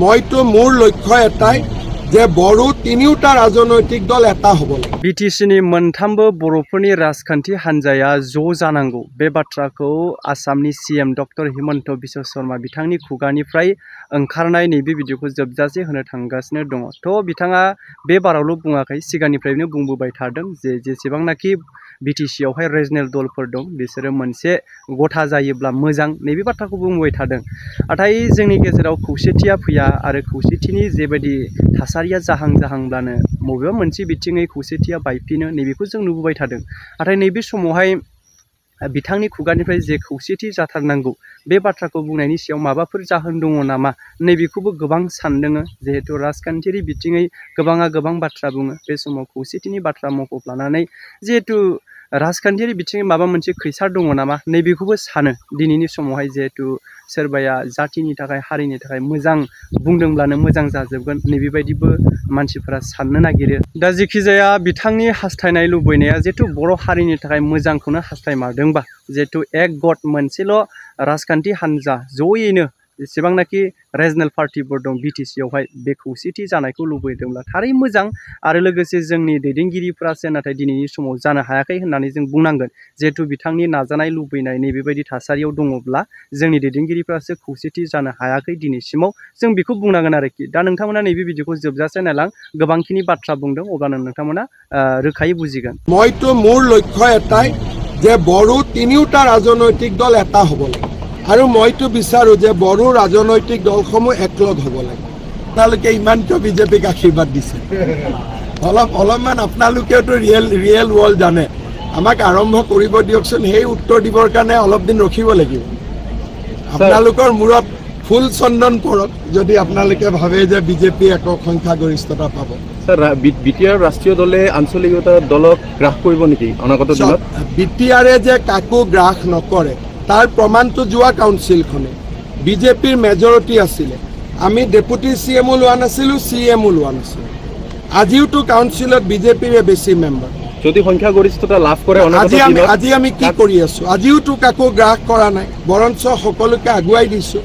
মইতো মোৰ লক্ষ্য এটাই যে বড়ো তিনিওটা राजनैतिक दल এটা হ'ব লাগে। বিটিসিनि मोनथामबो बर'फोरनि राजखान्थि हान्जाया ज' जानांगौ बे बाथ्राखौ आसामनि सीएम डक्टर हिमन्त बिश्व शर्मा बिथांनि खुगानिफ्राय ओंखारनाय नैबे भिडिअखौ जोबजासे होनो थांगासिनो दङ। थ' बिथाङा बे बारावल' बुङाखै, सिगांनिफ्रायनो बुंबोबाय थादों जे जेसेबांनाखि बिटिसियावहाय रिजनेल दलफोर दं बिसोरो मोनसे गथा जायोब्ला मोजां नैबे बाथ्राखौ बुंबाय थादों। नाथाय जोंनि गेजेराव खौसेथिया फैया आरो खौसेथिनि जेबायदि थासारिया जाहांब्लानो बबेबा मोनसे बिथिङै खौसेथिया बायफिनो नैबेखौ जों नुबोबाय थादों। नाथाय नैबे समावहाय बिथांनि खुगानिफ्राय जे खौसेथि जाथारनांगौ बे बाथ्राखौ बुंनायनि सायाव माबाफोर जाहोन दङ नामा नैबेखौबो गोबां सानदों। जिहेतु राजखान्थियारि बिथिङै गोबाङा गोबां बाथ्रा बुङो, बे समाव खौसेथिनि बाथ्रा मख'ब लानानै जिहेतु राजखान्थियारि बिथिङै माबा मोनसे खैसार दङ नामा नैबेखौबो सानो दिनैनि समावहाय। जिहेतु सोरबाया जातिनि थाखाय हारिनि थाखाय मोजां बुंदोंब्लानो मोजां जाजोबगोन नैबेबायदिबो मानसिफोरा साननो नागिरो। दा जेखिजाया बिथांनि हास्थायनाय लुबैनाया जिहेतु बर' हारिनि थाखाय मोजांखौनो हास्थायमारदोंबा, जिहेतु एक गट मोनसेल' राजखान्थि हान्जा जयैनो जेसेबांनाखि रिजनेल पार्टिफोर दं बिटिसियावहाय बे खौसेथि जानायखौ लुबैदोंब्ला थारै मोजां। आरो लोगोसे जोंनि दैदेनगिरिफ्रासो नाथाय दिनैनि समाव जानो हायाखै होननानै जों बुंनांगोन। जिहेतु बिथांनि नाजानाय लुबैनाय नैबेबायदि थासारियाव दङब्ला जोंनि दैदेनगिरिफ्रासो खौसेथि जानो हायाखै दिनैसिमाव, जों बेखौ बुंनांगोन आरोखि। दा नोंथांमोना नैबे भिडिअखौ जोबजासे नायलां, गोबांखिनि बाथ्रा बुंदों, अब्लानो नोंथांमोना रोखायै बुजिगोन। মইতো মোৰ লক্ষ্য এটাই যে বড়ো তিনিওটা राजनैतिक दल এটা হ'ব লাগে আৰু মইতো বিচাৰো যে বড়ো राजनैतिक দলসমূহ একলগ হ'ব লাগে। আপোনালোকে ইমান কিয় বিজেপিক আশীৰ্বাদ দিছে? অলপমান আপোনালোকেওতো ৰিয়েল ৱৰ্ল্ড জানে। আমাক আৰম্ভ কৰিব দিয়কচোন, সেই উত্তৰ দিবৰ কাৰণে অলপ দিন ৰখিব লাগিব। আপোনালোকৰ মূৰত ফুল চন্দন পৰক যদি আপোনালোকে ভাবে যে বিজেপি একক সংখ্যাগৰিষ্ঠতা পাব। স্যাৰ, বিটিআৰ ৰাষ্ট্ৰীয় দলে আঞ্চলিকতা দলক গ্ৰাস কৰিব নেকি অনাগত দিনত? বিটিআৰে যে কাকো গ্ৰাস নকৰে তাৰ প্ৰমাণটো যোৱা কাউন্সিলখনে বিজেপিৰ মেজৰিটি আছিলে। আমি ডেপুটি CMও লোৱা নাছিলোঁ, CMও লোৱা নাছিলোঁ। আজিওতো কাউন্সিলত বিজেপিৰে বেছি মেম্বাৰ। যদি সংখ্যাগৰিষ্ঠতা লাভ কৰে আজি আমি কি কৰি আছো? আজিওতো কাকো গ্ৰাস কৰা নাই, বৰঞ্চ সকলোকে আগুৱাই দিছো।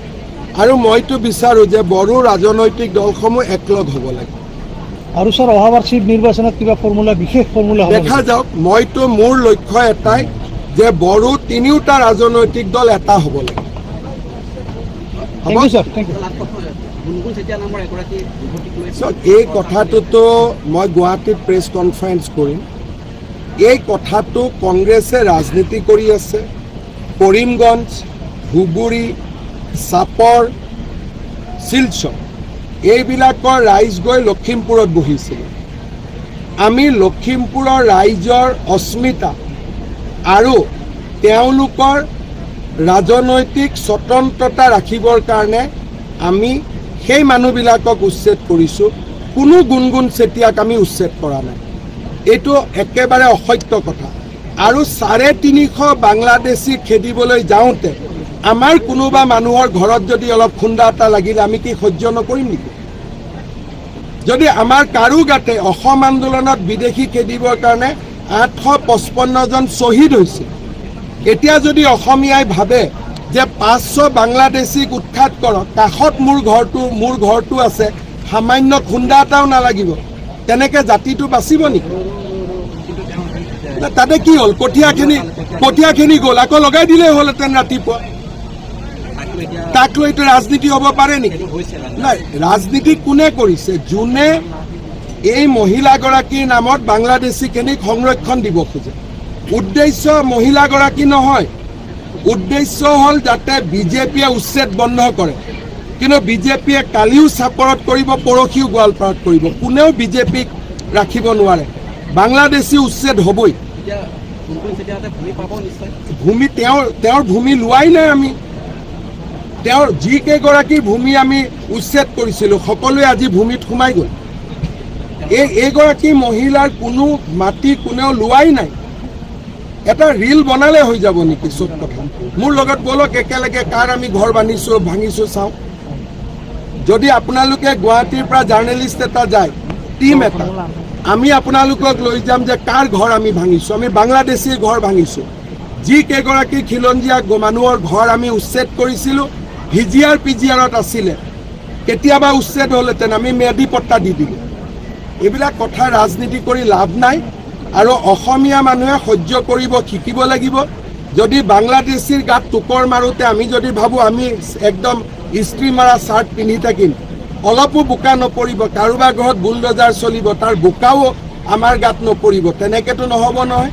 আৰু মইতো বিচাৰো যে বড়ো ৰাজনৈতিক দলসমূহ একলগ হ'ব লাগে। আৰু স্যাৰ অহাবাৰ্ষিক নিৰ্বাচনত কিবা ফৰ্মুলা, বিশেষ ফৰ্মুলা দেখা যাওক। মইতো মোৰ লক্ষ্য এটাই যে বড়ো তিনিওটা राजनैतिक দল এটা হ'ব লাগে। এই কথাটোতো মই গুৱাহাটীত প্ৰেছ কনফাৰেন্স কৰিম। এই কথাটো কংগ্ৰেছে ৰাজনীতি কৰি আছে। কৰিমগঞ্জ, ধুবুৰী, চাপৰ, শিলচৰ এইবিলাকৰ ৰাইজ গৈ লখিমপুৰত বহিছিল। আমি লখিমপুৰৰ ৰাইজৰ অস্মিতা আৰু তেওঁলোকৰ ৰাজনৈতিক স্বতন্ত্ৰতা ৰাখিবৰ কাৰণে আমি সেই মানুহবিলাকক উচ্ছেদ কৰিছোঁ। কোনো গুণগুণ চেতিয়াক আমি উচ্ছেদ কৰা নাই। এইটো একেবাৰে অসত্য কথা। আৰু 350 বাংলাদেশী খেদিবলৈ যাওঁতে আমাৰ কোনোবা মানুহৰ ঘৰত যদি অলপ খুন্দা এটা লাগিলে আমি কি সহ্য নকৰিম নেকি? যদি আমাৰ কাৰো গাতে অসম আন্দোলনত বিদেশী খেদিবৰ কাৰণে 855 জন শ্বহীদ হৈছে, এতিয়া যদি অসমীয়াই ভাবে যে 500 বাংলাদেশীক উৎখাত কৰক, কাষত মোৰ ঘৰটো আছে, সামান্য খুন্দা এটাও নালাগিব, তেনেকৈ জাতিটো বাচিব নেকি? তাতে কি হ'ল? কঠীয়াখিনি গ'ল, আকৌ লগাই দিলেই হ'লহেঁতেন ৰাতিপুৱা। তাক লৈ ৰাজনীতি হ'ব পাৰে নেকি? নাই, ৰাজনীতি কোনে কৰিছে? যোনে এই মহিলাগৰাকীৰ নামত বাংলাদেশীখিনিক সংৰক্ষণ দিব খোজে। উদ্দেশ্য মহিলাগৰাকী নহয়, উদ্দেশ্য হ'ল যাতে বিজেপিয়ে উচ্ছেদ বন্ধ কৰে। কিন্তু বিজেপিয়ে কালিও চাপৰত কৰিব, পৰহিও গোৱালপাৰাত কৰিব। কোনেও বিজেপিক ৰাখিব নোৱাৰে। বাংলাদেশী উচ্ছেদ হ'বই। ভূমি তেওঁৰ ভূমি লোৱাই নাই আমি। তেওঁৰ যিকেইগৰাকীৰ ভূমি আমি উচ্ছেদ কৰিছিলোঁ সকলোৱে আজি ভূমিত সোমাই গ'ল। এইগৰাকী মহিলাৰ কোনো মাটি কোনেও লোৱাই নাই। এটা ৰিল বনালে হৈ যাব নেকি চব কথা? মোৰ লগত বলক একেলগে কাৰ আমি ঘৰ ভাঙিছোঁ চাওঁ। যদি আপোনালোকে গুৱাহাটীৰ পৰা জাৰ্নেলিষ্ট এটা যায়, টিম এটা, আমি আপোনালোকক লৈ যাম যে কাৰ ঘৰ আমি ভাঙিছোঁ। আমি বাংলাদেশীৰ ঘৰ ভাঙিছোঁ। যিকেইগৰাকী খিলঞ্জীয়া মানুহৰ ঘৰ আমি উচ্ছেদ কৰিছিলোঁ, VGR PGRত আছিলে, কেতিয়াবা উচ্ছেদ হ'লহেঁতেন, আমি মেধি পট্টা দি দিলোঁ। এইবিলাক কথা ৰাজনীতি কৰি লাভ নাই আৰু অসমীয়া মানুহে সহ্য কৰিব শিকিব লাগিব। যদি বাংলাদেশীৰ গাত টোকৰ মাৰোঁতে আমি যদি ভাবোঁ আমি একদম ইস্ত্ৰি মাৰা চাৰ্ট পিন্ধি থাকিম, অলপো বোকা নপৰিব, কাৰোবাৰ ঘৰত বুলডজাৰ চলিব, তাৰ বোকাও আমাৰ গাত নপৰিব, তেনেকৈতো নহ'ব নহয়।